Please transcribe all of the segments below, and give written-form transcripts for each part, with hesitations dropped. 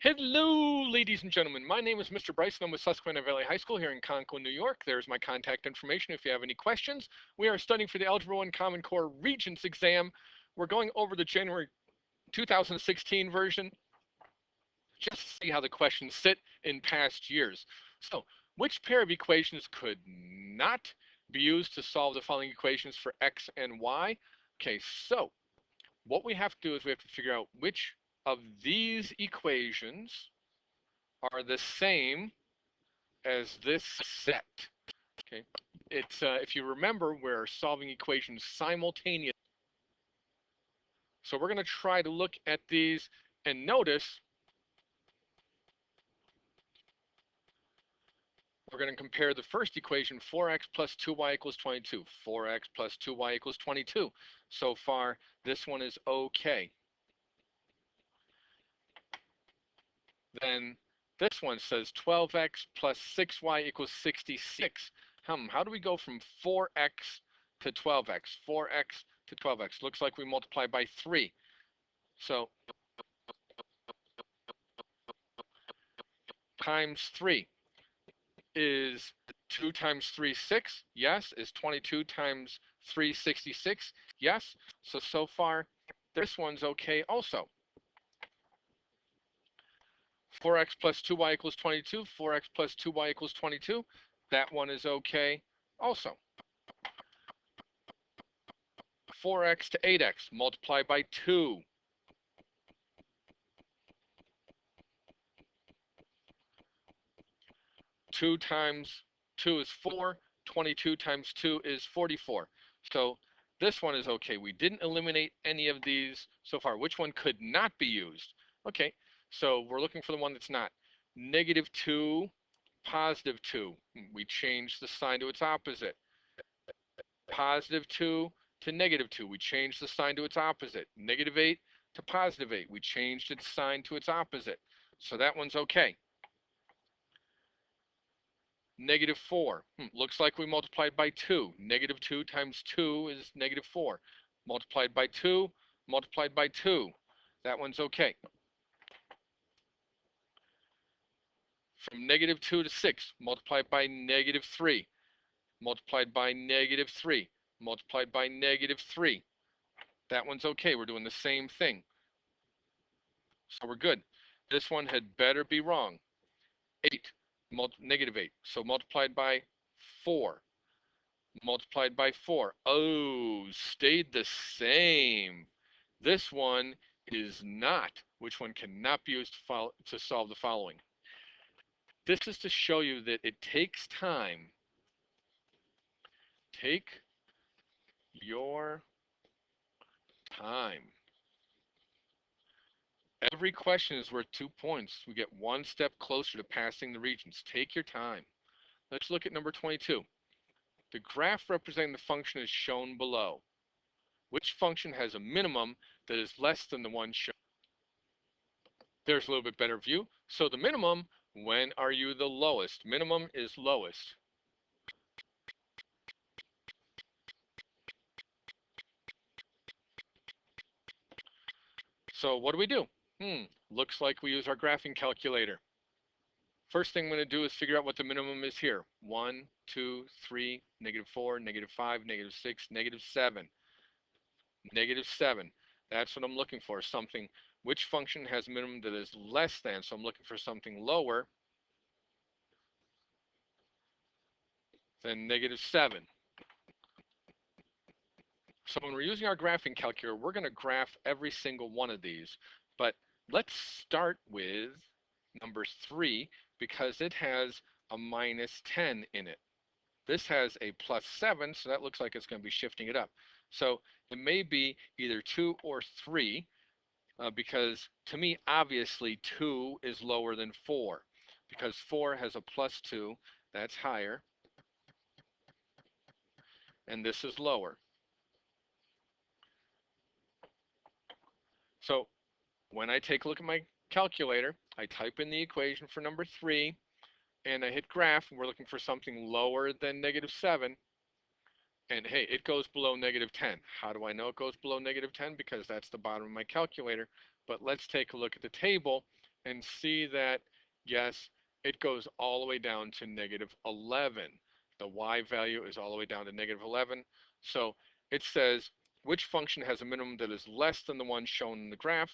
Hello, ladies and gentlemen. My name is Mr. Bryce, and I'm with Susquehanna Valley High School here in Concord, New York. There's my contact information if you have any questions. We are studying for the Algebra 1 Common Core Regents exam. We're going over the January 2016 version just to see how the questions sit in past years. So, which pair of equations could not be used to solve the following equations for x and y? Okay, so what we have to do is we have to figure out which of these equations are the same as this set. Okay, it's if you remember, we're solving equations simultaneously. So we're going to try to look at these and notice we're going to compare the first equation, 4x plus 2y equals 22. 4x plus 2y equals 22. So far, this one is okay. Then this one says 12x plus 6y equals 66. How do we go from 4x to 12x? 4x to 12x. Looks like we multiply by 3. So times 3 is 2 times 3, 6. Yes. Is 22 times 3, 66? Yes. So far, this one's okay also. 4x plus 2y equals 22. 4x plus 2y equals 22. That one is okay also. 4x to 8x, multiply by 2. 2 times 2 is 4. 22 times 2 is 44. So this one is okay. We didn't eliminate any of these so far. Which one could not be used? Okay, so we're looking for the one that's not. Negative 2, positive 2. We change the sign to its opposite. Positive 2 to negative 2. We change the sign to its opposite. Negative 8 to positive 8. We changed its sign to its opposite. So that one's okay. Negative 4. Looks like we multiplied by 2. Negative 2 times 2 is negative 4. Multiplied by 2, multiplied by 2. That one's okay. From negative 2 to 6, multiplied by negative 3. Multiplied by negative 3. Multiplied by negative 3. That one's okay. We're doing the same thing. So we're good. This one had better be wrong. 8, negative 8. So multiplied by 4. Multiplied by 4. Oh, stayed the same. This one is not. Which one cannot be used to solve the following? This is to show you that it takes time. Take your time. Every question is worth 2 points. We get one step closer to passing the Regents. Take your time. Let's look at number 22. The graph representing the function is shown below. Which function has a minimum that is less than the one shown? There's a little bit better view. So the minimum, when are you the lowest? Minimum is lowest. So what do? Looks like we use our graphing calculator. First thing I'm going to do is figure out what the minimum is here. 1, 2, 3, negative 4, negative 5, negative 6, negative 7. Negative 7. That's what I'm looking for, something. Which function has a minimum that is less than? So I'm looking for something lower than negative 7. So when we're using our graphing calculator, we're going to graph every single one of these. But let's start with number 3 because it has a minus 10 in it. This has a plus 7, so that looks like it's going to be shifting it up. So it may be either 2 or 3 because to me, obviously, 2 is lower than 4 because 4 has a plus 2. That's higher. And this is lower. So when I take a look at my calculator, I type in the equation for number 3, and I hit graph, and we're looking for something lower than negative 7. And hey, it goes below negative 10. How do I know it goes below negative 10? Because that's the bottom of my calculator. But let's take a look at the table and see that, yes, it goes all the way down to negative 11. The y value is all the way down to negative 11. So it says which function has a minimum that is less than the one shown in the graph.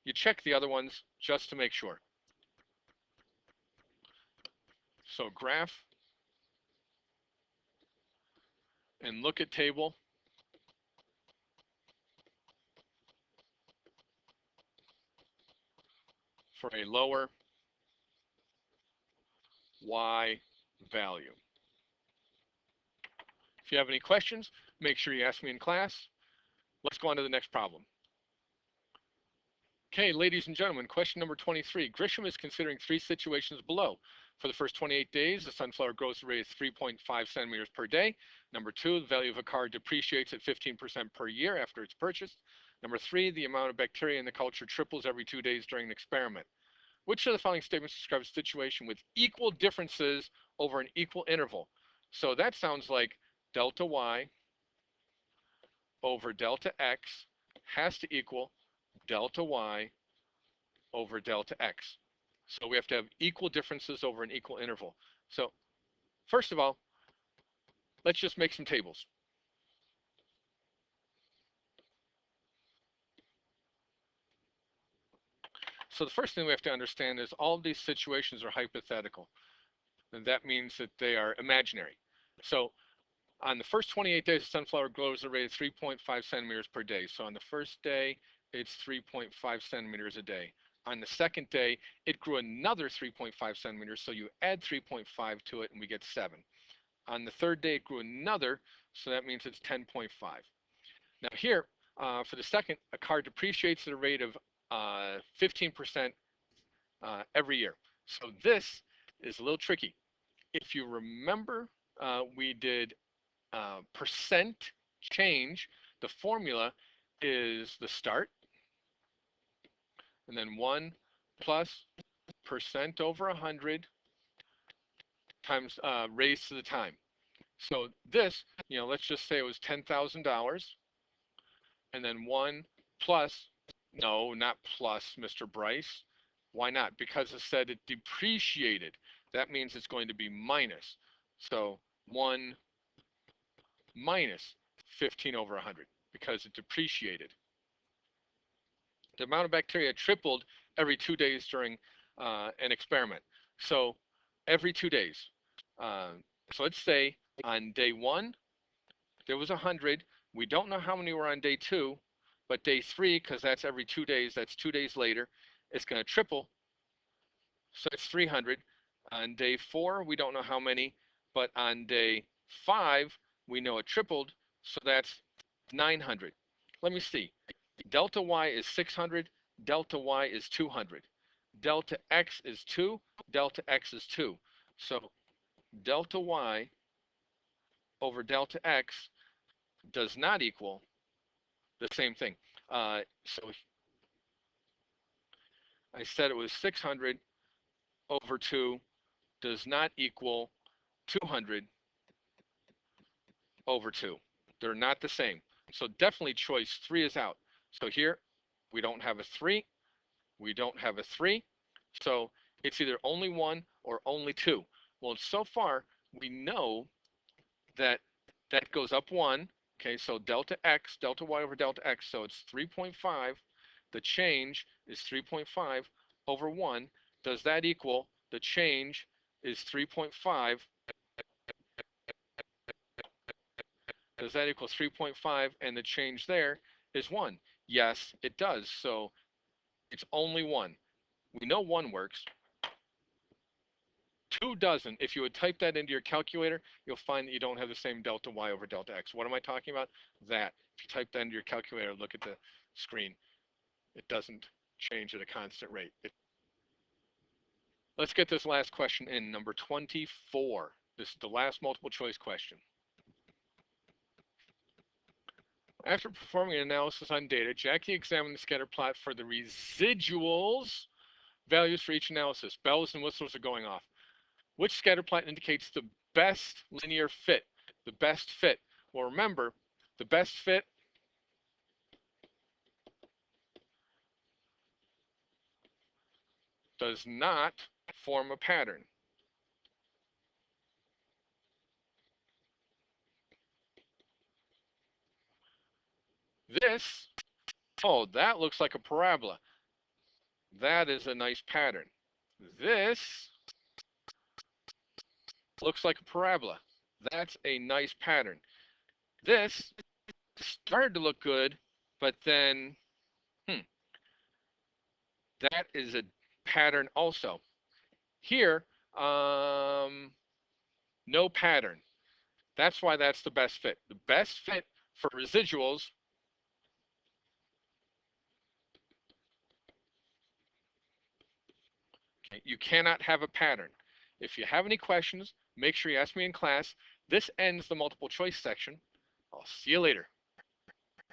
You check the other ones just to make sure. So graph and look at table. For a lower y value. If you have any questions, make sure you ask me in class. Let's go on to the next problem. Okay, ladies and gentlemen, question number 23. Grisham is considering three situations below. For the first 28 days, the sunflower grows at a rate of 3.5 centimeters per day. Number two, the value of a car depreciates at 15% per year after it's purchased. Number three, the amount of bacteria in the culture triples every 2 days during an experiment. Which of the following statements describes a situation with equal differences over an equal interval? So that sounds like delta y over delta x has to equal delta y over delta x. So we have to have equal differences over an equal interval. So first of all, let's just make some tables. So the first thing we have to understand is all of these situations are hypothetical. And that means that they are imaginary. So on the first 28 days, the sunflower grows at a rate of 3.5 centimeters per day. So on the first day, it's 3.5 centimeters a day. On the second day, it grew another 3.5 centimeters, so you add 3.5 to it and we get 7. On the third day, it grew another, so that means it's 10.5. Now here, for the second, a car depreciates at a rate of 15% every year. So this is a little tricky. If you remember, we did percent change. The formula is the start, and then 1 plus percent over 100 times raised to the time. So this, let's just say it was $10,000, and then 1 plus, no, not plus, Mr. Bryce. Why not? Because it said it depreciated. That means it's going to be minus. So 1 minus 15 over 100 because it depreciated. The amount of bacteria tripled every 2 days during an experiment. So every 2 days. So let's say on day 1, there was 100. We don't know how many were on day 2, but day 3, because that's every 2 days, that's 2 days later, it's going to triple. So it's 300. On day 4, we don't know how many, but on day 5, we know it tripled, so that's 900. Let me see. Delta y is 600, delta y is 200. Delta x is 2, delta x is 2. So delta y over delta x does not equal the same thing. So I said it was 600 over 2 does not equal 200 over 2. They're not the same. So definitely choice 3 is out. So here we don't have a 3. We don't have a 3. So it's either only 1 or only 2. Well, so far we know that that goes up 1. Okay, so delta x, delta y over delta x, so it's 3.5. The change is 3.5 over 1. Does that equal the change is 3.5? Does that equal 3.5 and the change there is 1? Yes, it does. So it's only 1. We know 1 works. 2 doesn't. If you would type that into your calculator, you'll find that you don't have the same delta y over delta x. What am I talking about? That. If you type that into your calculator, look at the screen. It doesn't change at a constant rate. Let's get this last question in, number 24. This is the last multiple choice question. After performing an analysis on data, Jackie examined the scatter plot for the residuals values for each analysis. Bells and whistles are going off. Which scatter plot indicates the best linear fit? The best fit. Well, remember, the best fit does not form a pattern. This, oh, that looks like a parabola. That is a nice pattern. This looks like a parabola. That's a nice pattern. This started to look good, but then, that is a pattern also. Here, no pattern. That's why that's the best fit. The best fit for residuals, okay, you cannot have a pattern. If you have any questions, make sure you ask me in class. This ends the multiple choice section. I'll see you later.